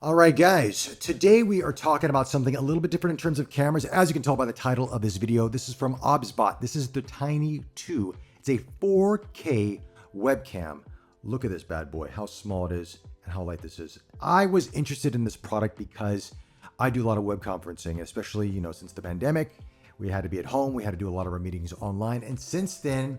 All right, guys, today we are talking about something a little bit different in terms of cameras. As you can tell by the title of this video, this is from Obsbot. This is the Tiny 2. It's a 4K webcam. Look at this bad boy, how small it is and how light this is. I was interested in this product because I do a lot of web conferencing, especially, since the pandemic. We had to be at home. We had to do a lot of our meetings online. And since then,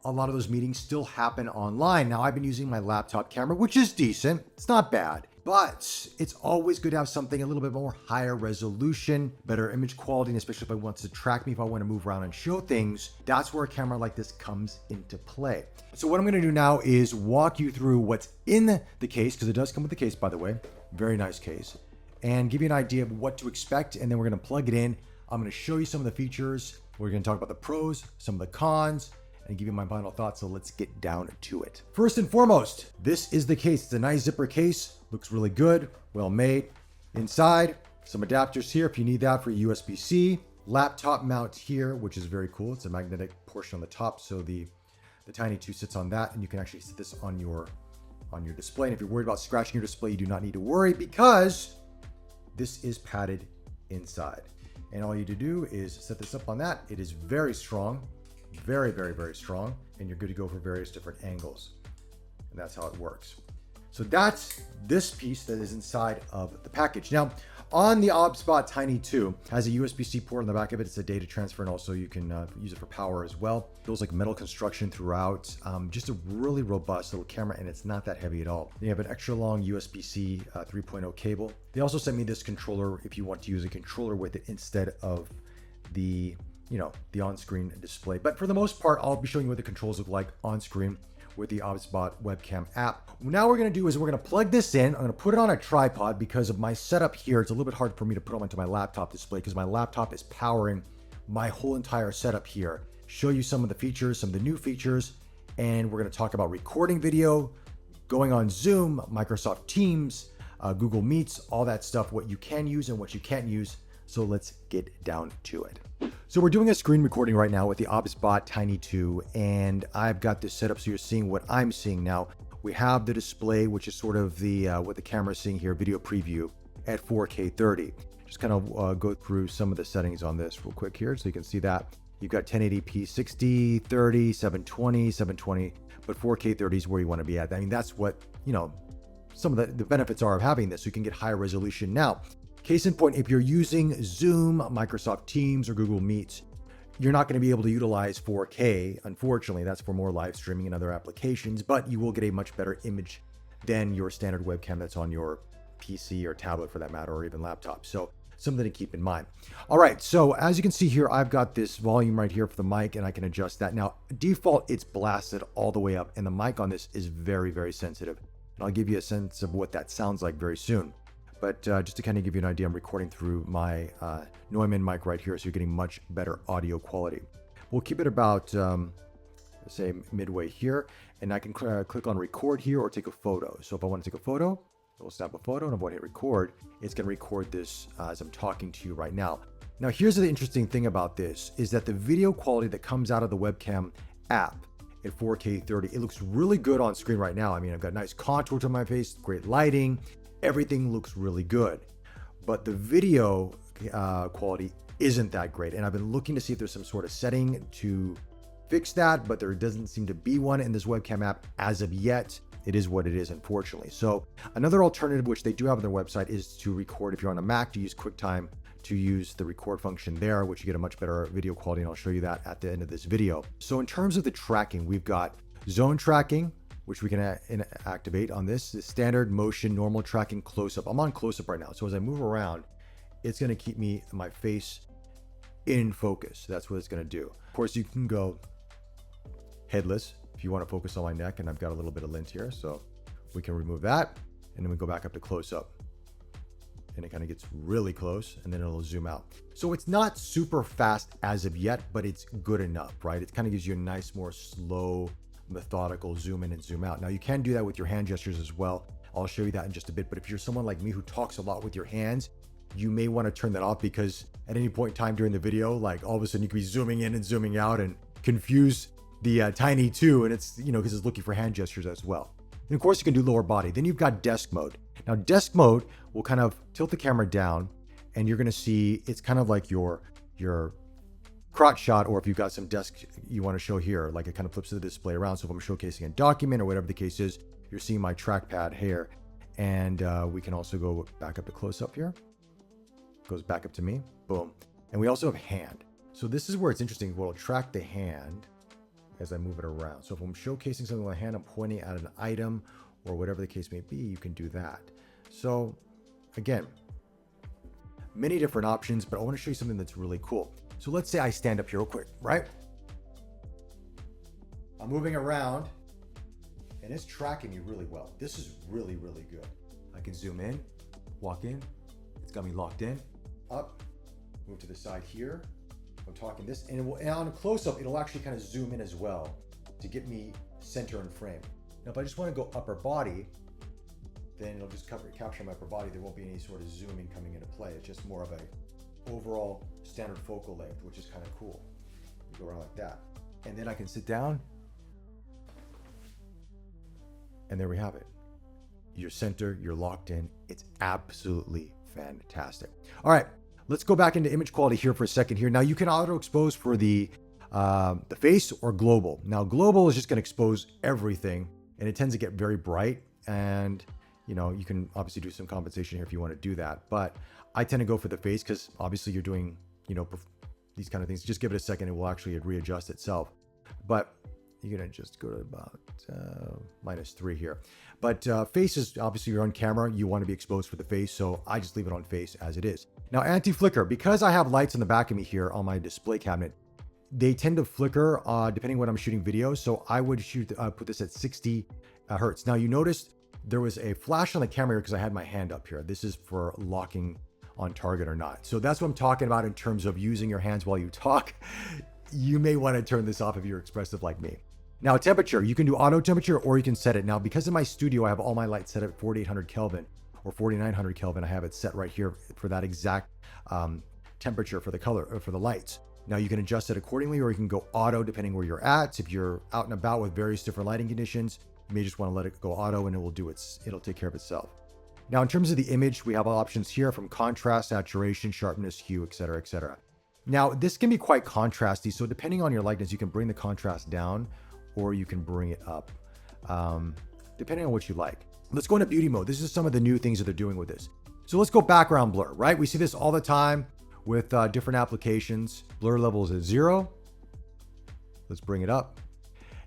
a lot of those meetings still happen online. Now, I've been using my laptop camera, which is decent. It's not bad, but it's always good to have something a little bit more higher resolution, better image quality, and especially if I want to track me, if I want to move around and show things, that's where a camera like this comes into play. So what I'm going to do now is walk you through what's in the case, because it does come with the case, by the way. Very nice case. And give you an idea of what to expect, and then we're going to plug it in. I'm going to show you some of the features. We're going to talk about the pros, some of the cons, and give you my final thoughts. So let's get down to it. First and foremost, this is the case. It's a nice zipper case. Looks really good, well made. Inside, some adapters here if you need that for USB-C. Laptop mount here, which is very cool. It's a magnetic portion on the top, so the Tiny 2 sits on that, and you can actually sit this on your display. And if you're worried about scratching your display, you do not need to worry because this is padded inside. And all you need to do is set this up on that. It is very strong. Very, very, very strong, and you're good to go for various different angles. And that's how it works. So that's this piece that is inside of the package. Now, on the Obsbot Tiny 2, has a USB-C port on the back of it. It's a data transfer, and also you can use it for power as well. Feels like metal construction throughout. Just a really robust little camera, and it's not that heavy at all. You have an extra long USB-C 3.0 cable. They also sent me this controller if you want to use a controller with it instead of the on-screen display. But for the most part, I'll be showing you what the controls look like on-screen with the Obsbot webcam app. Now we're going to do is we're going to plug this in. I'm going to put it on a tripod because of my setup here. It's a little bit hard for me to put onto my laptop display because my laptop is powering my whole entire setup here. Show you some of the features, some of the new features, and we're going to talk about recording video, going on Zoom, Microsoft Teams, Google Meets, all that stuff, what you can use and what you can't use. So let's get down to it. So we're doing a screen recording right now with the Obsbot Tiny 2, and I've got this set up so you're seeing what I'm seeing now. We have the display, which is sort of the what the camera's seeing here, video preview at 4K 30. Just kind of go through some of the settings on this real quick here so you can see that. You've got 1080p, 60, 30, 720, 720, but 4K 30 is where you want to be at. I mean, that's what, some of the benefits are of having this. So you can get higher resolution. Now, case in point, if you're using Zoom, Microsoft Teams, or Google Meets, you're not going to be able to utilize 4K. Unfortunately, that's for more live streaming and other applications, but you will get a much better image than your standard webcam that's on your PC or tablet for that matter, or even laptop. So something to keep in mind. All right, so as you can see here, I've got this volume right here for the mic, and I can adjust that. Now, default, it's blasted all the way up, and the mic on this is very, very sensitive. And I'll give you a sense of what that sounds like very soon. But just to kind of give you an idea, I'm recording through my Neumann mic right here, so you're getting much better audio quality. We'll keep it about, say, midway here, and I can click on record here or take a photo. So if I want to take a photo, it'll snap a photo, and if I want to hit record, it's going to record this as I'm talking to you right now. Now, here's the interesting thing about this, is that the video quality that comes out of the webcam app at 4K 30, it looks really good on screen right now. I mean, I've got nice contour to my face, great lighting. Everything looks really good, but the video quality isn't that great. And I've been looking to see if there's some sort of setting to fix that, but there doesn't seem to be one in this webcam app as of yet. It is what it is, unfortunately. So another alternative, which they do have on their website, is to record. If you're on a Mac, to use Quicktime, to use the record function there, which you get a much better video quality. And I'll show you that at the end of this video. So in terms of the tracking, we've got zone tracking, which we can activate on this. The standard, motion, normal tracking, close-up. I'm on close-up right now. So as I move around, it's going to keep my face in focus. That's what it's going to do. Of course, you can go headless if you want to focus on my neck, and I've got a little bit of lint here, so we can remove that, and then we go back up to close-up. And it kind of gets really close, and then it'll zoom out. So it's not super fast as of yet, but it's good enough, right? It kind of gives you a nice, more slow, methodical zoom in and zoom out. Now you can do that with your hand gestures as well. I'll show you that in just a bit. But if you're someone like me who talks a lot with your hands, you may want to turn that off, because at any point in time during the video, like all of a sudden you could be zooming in and zooming out and confuse the Tiny 2, and it's, because it's looking for hand gestures as well. And of course you can do lower body. Then you've got desk mode. Now desk mode will kind of tilt the camera down, and you're gonna see it's kind of like your crotch shot, or if you've got some desk you want to show here, like it kind of flips the display around. So if I'm showcasing a document or whatever the case is, you're seeing my trackpad here. And we can also go back up to close up here. Goes back up to me, boom. And we also have hand. So this is where it's interesting. We'll track the hand as I move it around. So if I'm showcasing something with a hand, I'm pointing at an item or whatever the case may be, you can do that. So again, many different options, but I want to show you something that's really cool. So let's say I stand up here real quick, right? I'm moving around and it's tracking me really well. This is really, really good. I can zoom in, walk in. It's got me locked in, up, move to the side here. I'm talking this, and on a close-up, it'll actually kind of zoom in as well to get me center and frame. Now, if I just want to go upper body, then it'll just capture my upper body. There won't be any sort of zooming coming into play. It's just more of a overall standard focal length, which is kind of cool. You go around like that. And then I can sit down, and there we have it. You're center, you're locked in. It's absolutely fantastic. All right, let's go back into image quality here for a second here. Now you can auto expose for the face or global. Now global is just going to expose everything, and it tends to get very bright. And you know, you can obviously do some compensation here if you want to do that. But I tend to go for the face because obviously you're doing, you know, these kind of things. Just give it a second, it will actually readjust itself. But you're gonna just go to about -3 here. But face is obviously you're on camera, you want to be exposed for the face, so I just leave it on face as it is. Now anti-flicker, because I have lights in the back of me here on my display cabinet, they tend to flicker depending when I'm shooting video. So I would put this at 60 hertz. Now you noticed there was a flash on the camera because I had my hand up here. This is for locking on target or not. So that's what I'm talking about in terms of using your hands while you talk. You may want to turn this off if you're expressive like me. Now temperature, you can do auto temperature or you can set it. Now because in my studio, I have all my lights set at 4800 Kelvin or 4900 Kelvin. I have it set right here for that exact temperature for the color or for the lights. Now you can adjust it accordingly, or you can go auto depending where you're at. If you're out and about with various different lighting conditions, you may just want to let it go auto and it'll take care of itself. Now in terms of the image, we have options here from contrast, saturation, sharpness, hue, etc., etc. Now this can be quite contrasty. So depending on your likeness, you can bring the contrast down or you can bring it up, depending on what you like. Let's go into beauty mode. This is some of the new things that they're doing with this. So let's go background blur, right? We see this all the time with different applications. Blur level is at 0. Let's bring it up.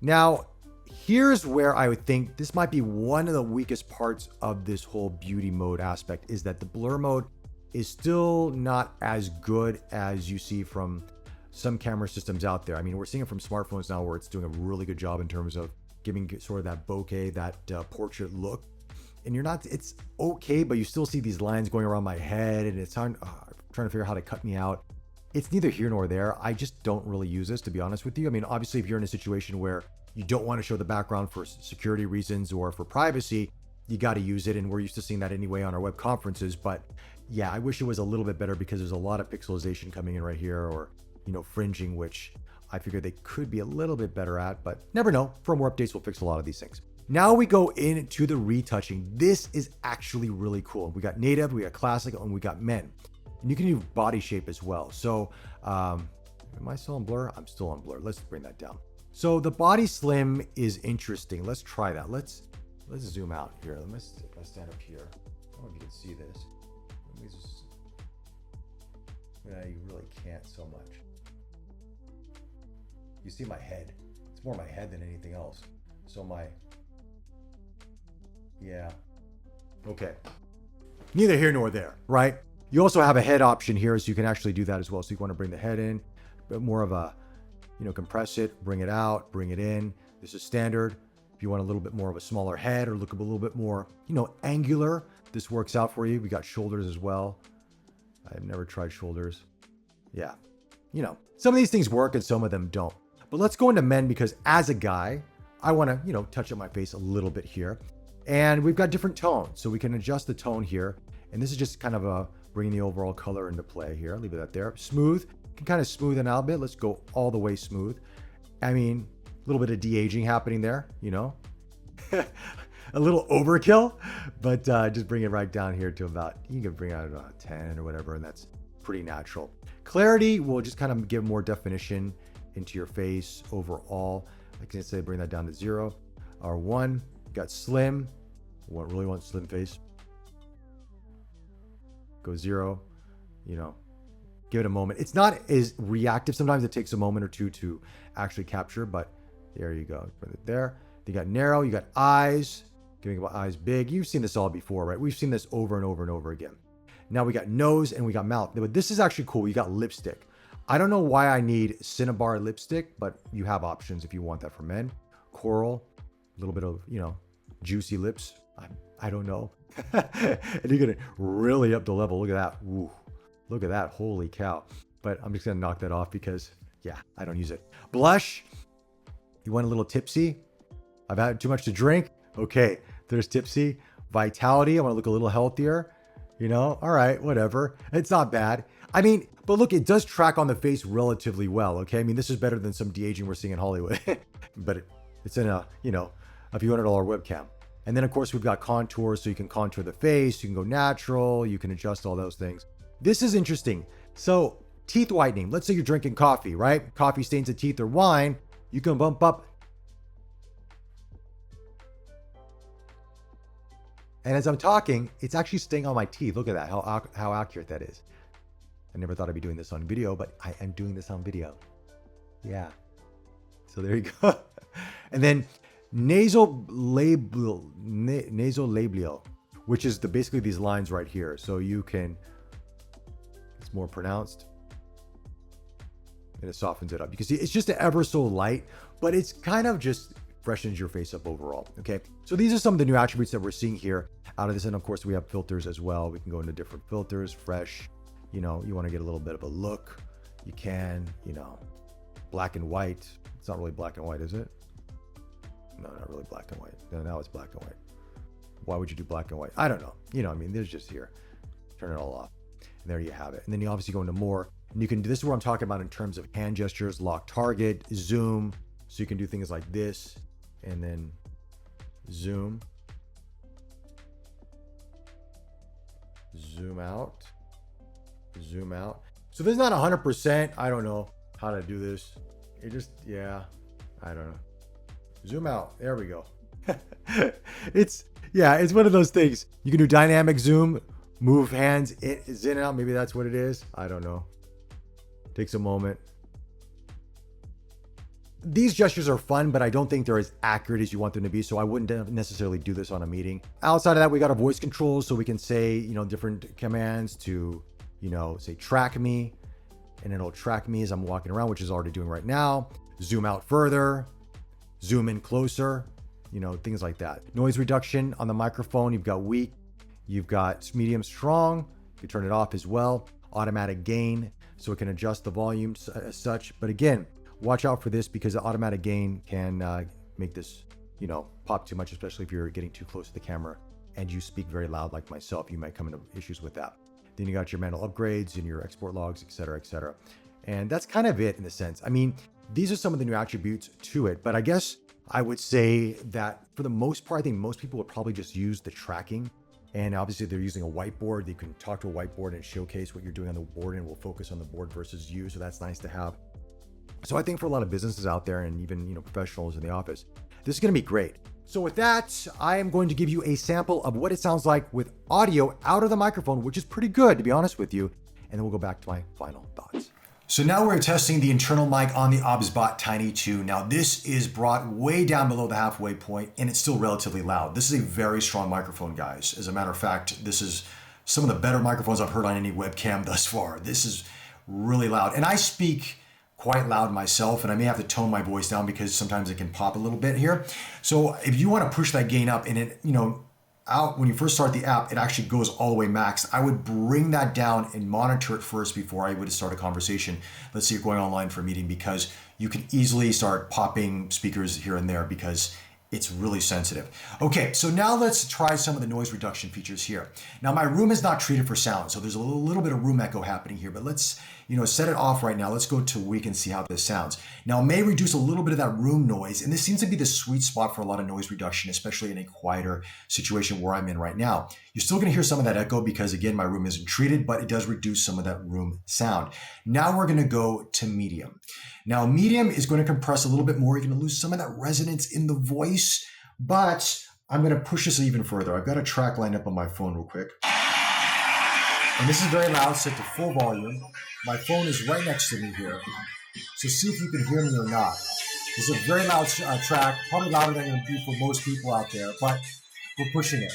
Now, here's where I would think this might be one of the weakest parts of this whole beauty mode aspect, is that the blur mode is still not as good as you see from some camera systems out there. I mean, we're seeing it from smartphones now where it's doing a really good job in terms of giving sort of that bokeh, that portrait look. And it's okay, but you still see these lines going around my head and it's trying to figure out how to cut me out. It's neither here nor there. I just don't really use this, to be honest with you. I mean, obviously if you're in a situation where you don't want to show the background for security reasons or for privacy, you got to use it. And we're used to seeing that anyway on our web conferences. But yeah, I wish it was a little bit better because there's a lot of pixelization coming in right here, or, you know, fringing, which I figure they could be a little bit better at, but never know. Firmware updates will fix a lot of these things. Now we go into the retouching. This is actually really cool. We got native, we got classic, and we got men. And you can do body shape as well. So am I still on blur? I'm still on blur. Let's bring that down. So the body slim is interesting. Let's try that. Let's zoom out here. Let me stand up here. I don't know if you can see this. Let me just, yeah, you really can't so much. You see my head. It's more my head than anything else. So yeah. Okay. Neither here nor there, right? You also have a head option here, so you can actually do that as well. So you want to bring the head in, but more of a, you know, compress it, bring it out, bring it in. This is standard. If you want a little bit more of a smaller head or look a little bit more, you know, angular, this works out for you. We got shoulders as well. I've never tried shoulders. Yeah. You know, some of these things work and some of them don't. But let's go into men, because as a guy, I want to, you know, touch up my face a little bit here. And we've got different tones, so we can adjust the tone here. And this is just kind of bringing the overall color into play here. Leave it at there. Smooth, can kind of smoothen out a bit. Let's go all the way smooth. I mean, a little bit of de-aging happening there, you know. a little overkill, but just bring it right down here to about, you can bring out about 10 or whatever, and that's pretty natural. Clarity will just kind of give more definition into your face overall. I can say bring that down to 0 or 1. Got slim. Really want slim face. Go 0. You know, give it a moment. It's not as reactive. Sometimes it takes a moment or two to actually capture, but there you go. Put it there. You got narrow. You got eyes. Giving eyes big. You've seen this all before, right? We've seen this over and over and over again. Now we got nose and we got mouth. But this is actually cool. You got lipstick. I don't know why I need Cinnabar lipstick, but you have options if you want that for men. Coral, a little bit of, you know, juicy lips. I don't know. And you're going to really up the level. Look at that. Ooh, look at that. Holy cow. But I'm just going to knock that off because, yeah, I don't use it. Blush. You want a little tipsy? I've had too much to drink. Okay, there's tipsy. Vitality. I want to look a little healthier. You know, all right, whatever. It's not bad. I mean, but look, it does track on the face relatively well, okay? I mean, this is better than some de-aging we're seeing in Hollywood. But it's in a, you know, a few $100 webcam. And then, of course, we've got contours, so you can contour the face, you can go natural, you can adjust all those things. This is interesting. So, teeth whitening. Let's say you're drinking coffee, right? Coffee stains the teeth or wine. You can bump up. And as I'm talking, it's actually staying on my teeth. Look at that, how accurate that is. I never thought I'd be doing this on video, but I am doing this on video. Yeah. So there you go. And then nasolabial, which is basically these lines right here. So you can, it's more pronounced. And it softens it up. You can see it's just ever so light, but it's kind of just freshens your face up overall. Okay. So these are some of the new attributes that we're seeing here out of this. And of course we have filters as well. We can go into different filters, fresh, you know, you want to get a little bit of a look. You can, you know, black and white. It's not really black and white, is it? No, not really black and white. No, now it's black and white. Why would you do black and white? I don't know. You know, I mean, there's just here. Turn it all off. And there you have it. And then you obviously go into more. And you can, this is what I'm talking about in terms of hand gestures, lock target, zoom. So you can do things like this and then zoom. Zoom out. Zoom out. So this is not 100%. I don't know how to do this. It just, yeah, I don't know. Zoom out. There we go. It's one of those things. You can do dynamic zoom, move hands in and out. Maybe that's what it is. I don't know. Takes a moment. These gestures are fun, but I don't think they're as accurate as you want them to be. So I wouldn't necessarily do this on a meeting. Outside of that, we got our voice controls. So we can say, you know, different commands to, you know, say track me, and it'll track me as I'm walking around, which is already doing right now. Zoom out further, zoom in closer, you know, things like that. Noise reduction on the microphone. You've got weak, you've got medium, strong. You can turn it off as well. Automatic gain, so it can adjust the volume as such. But again, watch out for this because the automatic gain can make this, you know, pop too much, especially if you're getting too close to the camera and you speak very loud like myself. You might come into issues with that. Then you got your manual upgrades and your export logs, et cetera, et cetera. And that's kind of it in a sense. I mean, these are some of the new attributes to it, but I guess I would say that for the most part, I think most people would probably just use the tracking. And obviously they're using a whiteboard. You can talk to a whiteboard and showcase what you're doing on the board, and we'll focus on the board versus you. So that's nice to have. So I think for a lot of businesses out there and even, you know, professionals in the office, this is going to be great. So with that, I am going to give you a sample of what it sounds like with audio out of the microphone, which is pretty good, to be honest with you. And then we'll go back to my final thoughts. So now we're testing the internal mic on the Obsbot Tiny 2. Now this is brought way down below the halfway point and it's still relatively loud. This is a very strong microphone, guys. As a matter of fact, this is some of the better microphones I've heard on any webcam thus far. This is really loud. And I speak quite loud myself, and I may have to tone my voice down because sometimes it can pop a little bit here. So if you want to push that gain up and it, you know, out when you first start the app, it actually goes all the way max. I would bring that down and monitor it first before I would start a conversation. Let's say you're going online for a meeting, because you can easily start popping speakers here and there because it's really sensitive. Okay, so now let's try some of the noise reduction features here. Now my room is not treated for sound, so there's a little bit of room echo happening here, but let's set it off right now. Let's go to weak and see how this sounds. Now it may reduce a little bit of that room noise, and this seems to be the sweet spot for a lot of noise reduction, especially in a quieter situation where I'm in right now. You're still gonna hear some of that echo because again, my room isn't treated, but it does reduce some of that room sound. Now we're gonna go to medium. Now, medium is going to compress a little bit more. You're going to lose some of that resonance in the voice, but I'm going to push this even further. I've got a track lined up on my phone real quick. And this is very loud, set to full volume. My phone is right next to me here. So see if you can hear me or not. This is a very loud track, probably louder than it would be for most people out there, but we're pushing it.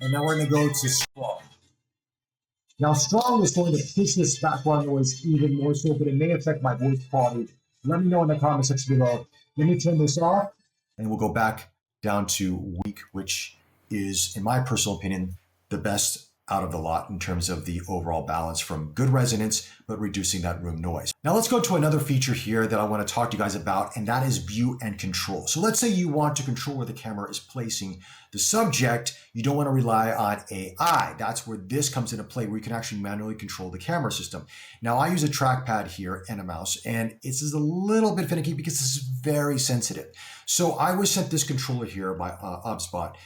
And now we're going to go to strong. Now, strong is going to push this background noise even more so, but it may affect my voice quality. Let me know in the comment section below. Let me turn this off, and we'll go back down to weak, which is, in my personal opinion, the best out of the lot in terms of the overall balance from good resonance, but reducing that room noise. Now let's go to another feature here that I want to talk to you guys about, and that is view and control. So let's say you want to control where the camera is placing the subject. You don't want to rely on AI. That's where this comes into play, where you can actually manually control the camera system. Now I use a trackpad here and a mouse, and it's a little bit finicky because this is very sensitive. So I was sent this controller here by Obsbot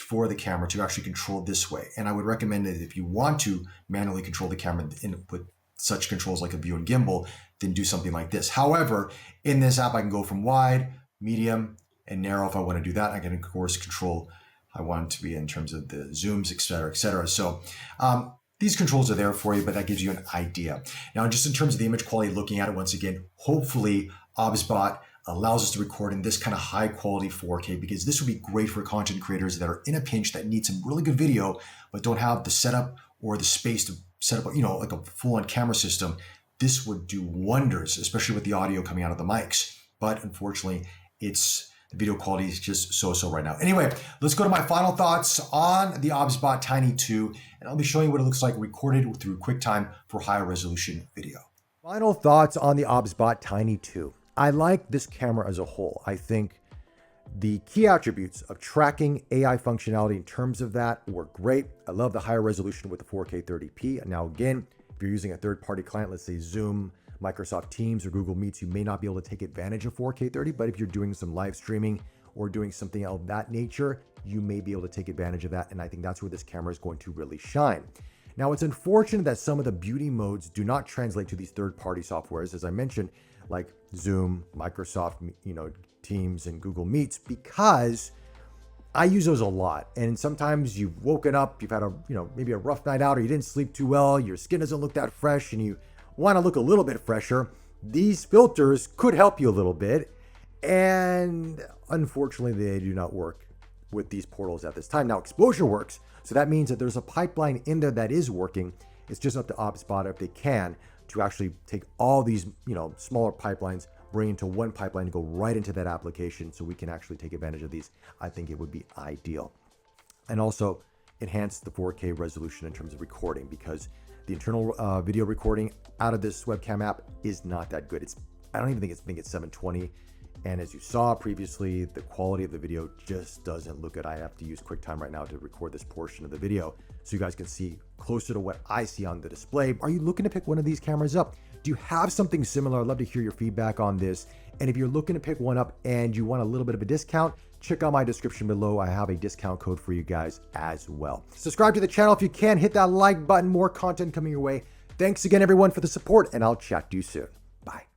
for the camera to actually control this way. And I would recommend that if you want to manually control the camera and put such controls like a view and gimbal, then do something like this. However, in this app, I can go from wide, medium, and narrow if I want to do that. I can, of course, control I want it to be in terms of the zooms, et cetera, et cetera. So these controls are there for you, but that gives you an idea. Now, just in terms of the image quality, looking at it once again, hopefully Obsbot allows us to record in this kind of high quality 4K, because this would be great for content creators that are in a pinch that need some really good video, but don't have the setup or the space to set up, like a full-on camera system. This would do wonders, especially with the audio coming out of the mics. But unfortunately, the video quality is just so-so right now. Anyway, let's go to my final thoughts on the Obsbot Tiny 2, and I'll be showing you what it looks like recorded through QuickTime for higher resolution video. Final thoughts on the Obsbot Tiny 2. I like this camera as a whole. I think the key attributes of tracking AI functionality in terms of that were great. I love the higher resolution with the 4K 30p. And now again, if you're using a third-party client, let's say Zoom, Microsoft Teams, or Google Meets, you may not be able to take advantage of 4K 30, but if you're doing some live streaming or doing something of that nature, you may be able to take advantage of that. And I think that's where this camera is going to really shine. Now, it's unfortunate that some of the beauty modes do not translate to these third-party softwares, as I mentioned, like Zoom, Microsoft, Teams, and Google Meets, because I use those a lot. And sometimes you've woken up, you've had maybe a rough night out, or you didn't sleep too well, your skin doesn't look that fresh, and you want to look a little bit fresher. These filters could help you a little bit. And unfortunately, they do not work with these portals at this time. Now, exposure works. So that means that there's a pipeline in there that is working. It's just up to Obsbot, if they can, to actually take all these, smaller pipelines, bring into one pipeline and go right into that application so we can actually take advantage of these. I think it would be ideal. And also enhance the 4K resolution in terms of recording, because the internal video recording out of this webcam app is not that good. I don't even think it's 720. And as you saw previously, the quality of the video just doesn't look good. I have to use QuickTime right now to record this portion of the video so you guys can see closer to what I see on the display. Are you looking to pick one of these cameras up? Do you have something similar? I'd love to hear your feedback on this. And if you're looking to pick one up and you want a little bit of a discount, check out my description below. I have a discount code for you guys as well. Subscribe to the channel if you can. Hit that like button. More content coming your way. Thanks again, everyone, for the support, and I'll chat to you soon. Bye.